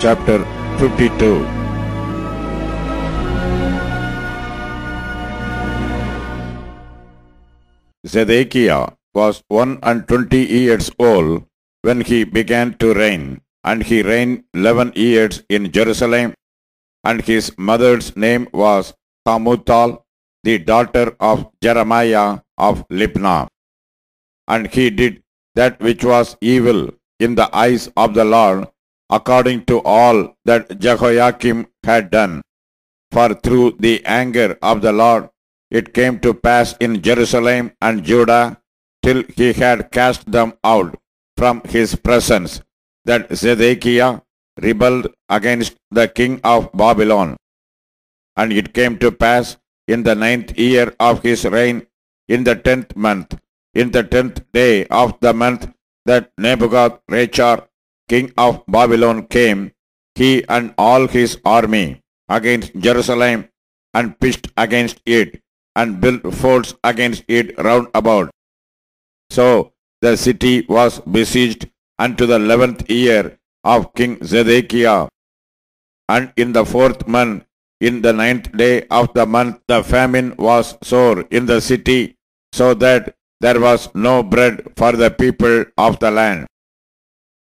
chapter 52. Zedekiah was 120 years old when he began to reign, and he reigned 11 years in Jerusalem, and his mother's name was Hamutal, the daughter of Jeremiah of Libnah. And he did that which was evil in the eyes of the Lord, according to all that Jehoiakim had done. For through the anger of the Lord it came to pass in Jerusalem and Judah, till he had cast them out from his presence, that Zedekiah rebelled against the king of Babylon. And it came to pass in the 9th year of his reign, in the 10th month, in the 10th day of the month, that Nebuchadrezzar, king of Babylon, came, he and all his army, against Jerusalem, and pitched against it, and built forts against it round about. So the city was besieged unto the 11th year of King Zedekiah. And in the 4th month, in the 9th day of the month, the famine was sore in the city, so that there was no bread for the people of the land.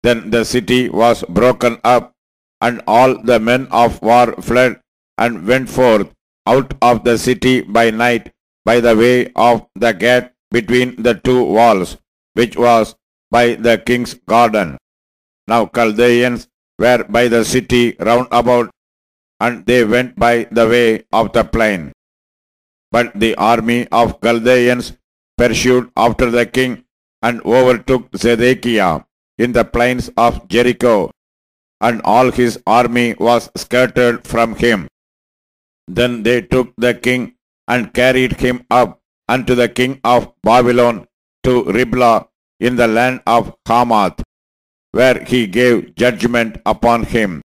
Then the city was broken up, and all the men of war fled, and went forth out of the city by night by the way of the gate between the two walls, which was by the king's garden. Now Chaldeans were by the city round about, and they went by the way of the plain. But the army of Chaldeans pursued after the king, and overtook Zedekiah in the plains of Jericho, and all his army was scattered from him. Then they took the king, and carried him up unto the king of Babylon to Riblah in the land of Hamath, where he gave judgment upon him.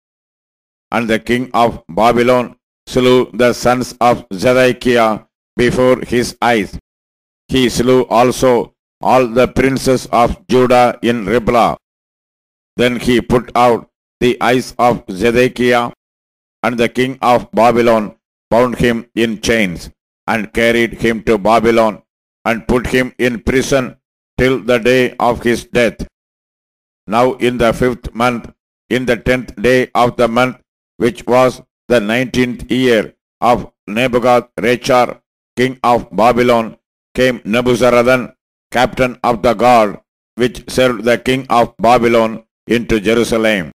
And the king of Babylon slew the sons of Zedekiah before his eyes. He slew also all the princes of Judah in Riblah. Then he put out the eyes of Zedekiah, and the king of Babylon bound him in chains, and carried him to Babylon, and put him in prison till the day of his death. Now in the 5th month, in the 10th day of the month, which was the 19th year of Nebuchadrezzar, king of Babylon, came Nebuzaradan, captain of the guard, which served the king of Babylon, into Jerusalem,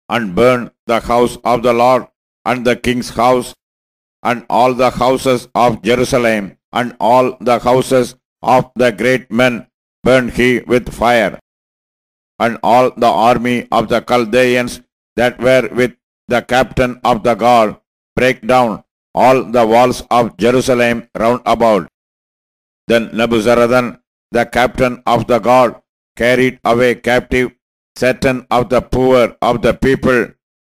and burned the house of the Lord, and the king's house, and all the houses of Jerusalem, and all the houses of the great men burned he with fire. And all the army of the Chaldeans that were with the captain of the guard brake down all the walls of Jerusalem round about. Then Nebuzaradan, the captain of the guard, carried away captive certain of the poor of the people,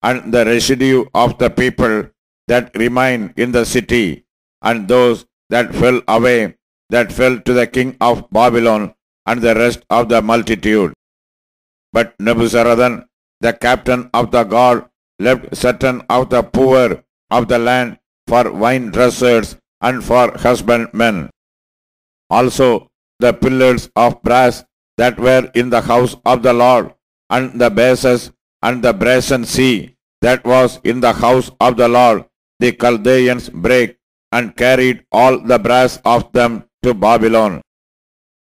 and the residue of the people that remained in the city, and those that fell away, that fell to the king of Babylon, and the rest of the multitude. But Nebuzaradan, the captain of the guard, left certain of the poor of the land for vine dressers and for husbandmen. Also the pillars of brass that were in the house of the Lord, and the bases and the brazen sea that was in the house of the Lord, the Chaldeans brake, and carried all the brass of them to Babylon.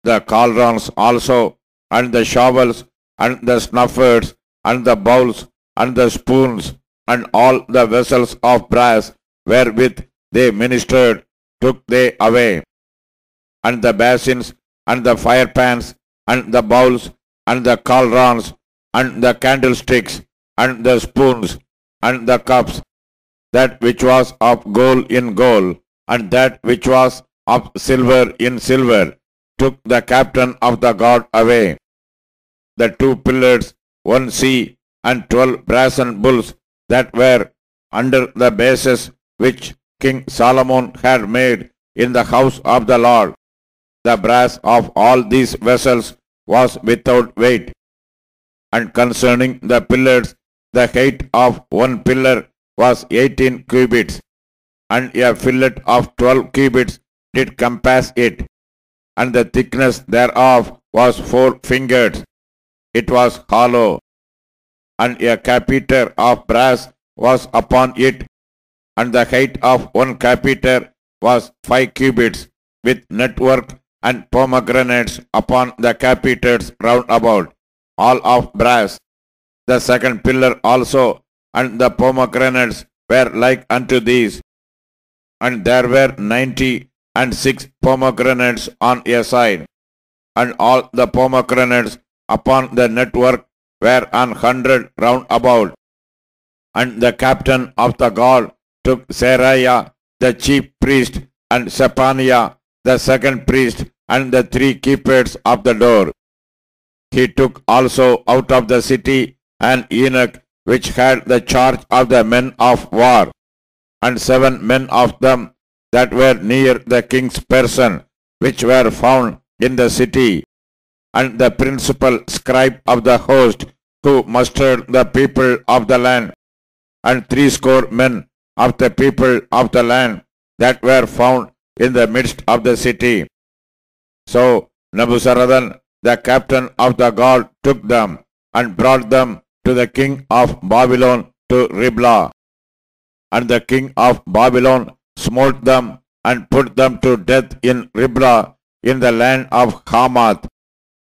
The cauldrons also, and the shovels, and the snuffers, and the bowls, and the spoons, and all the vessels of brass wherewith they ministered, took they away. And the basins, and the firepans, and the bowls, and the cauldrons, and the candlesticks, and the spoons, and the cups, that which was of gold in gold, and that which was of silver in silver, took the captain of the guard away. The 2 pillars, 1 sea, and 12 brazen bulls that were under the bases which King Solomon had made in the house of the Lord. The brass of all these vessels was without weight. And concerning the pillars The height of one pillar was 18 cubits, and a fillet of 12 cubits did compass it, and the thickness thereof was 4 fingers. It was hollow, and a capiter of brass was upon it, and the height of one capiter was 5 cubits, with network and pomegranates upon the capiters round about, all of brass. The second pillar also, and the pomegranates were like unto these, and there were 96 pomegranates on a side, and all the pomegranates upon the network were 100 round about. And the captain of the guard took Seraiah the chief priest, and Shapaniah the second priest, and the 3 keepers of the door. He took also out of the city an eunuch which had the charge of the men of war, and 7 men of them that were near the king's person, which were found in the city, and the principal scribe of the host, who mustered the people of the land, and 60 men of the people of the land that were found in the midst of the city. So Nebuzaradan, the captain of the guard, took them, and brought them to the king of Babylon to Riblah. And the king of Babylon smote them, and put them to death in Riblah, in the land of Hamath.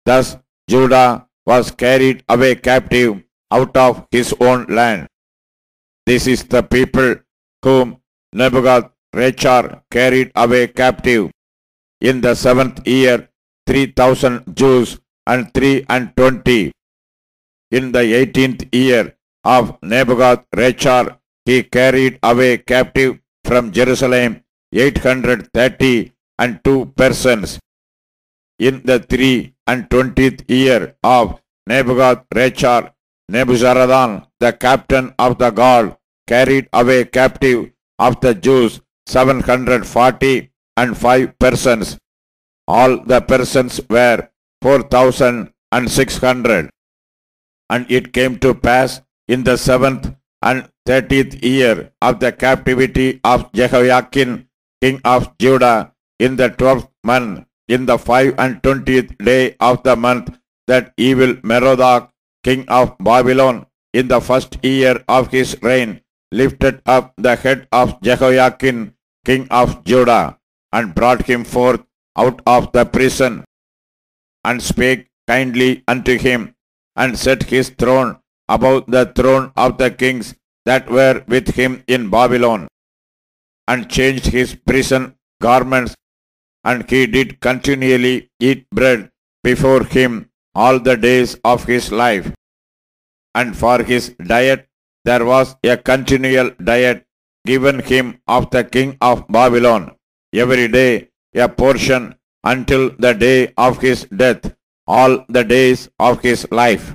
Thus Judah was carried away captive out of his own land. This is the people whom Nebuchadrezzar carried away captive. In the 7th year, 3,000 Jews and 23. In the 18th year of Nebuchadrezzar, he carried away captive from Jerusalem 832 persons. In the 23rd year of Nebuchadrezzar, Nebuzaradan, the captain of the guard, carried away captive of the Jews 745 persons. All the persons were 4,600. And it came to pass in the 7th and 30th year of the captivity of Jehoiakim, king of Judah, in the 12th month, in the 25th day of the month, that evil Merodach, king of Babylon, in the 1st year of his reign, lifted up the head of Jehoiakim, king of Judah, and brought him forth out of the prison, and spake kindly unto him, and set his throne above the throne of the kings that were with him in Babylon, and changed his prison garments, and he did continually eat bread before him all the days of his life. And for his diet there was a continual diet given him of the king of Babylon, every day a portion, until the day of his death, all the days of his life.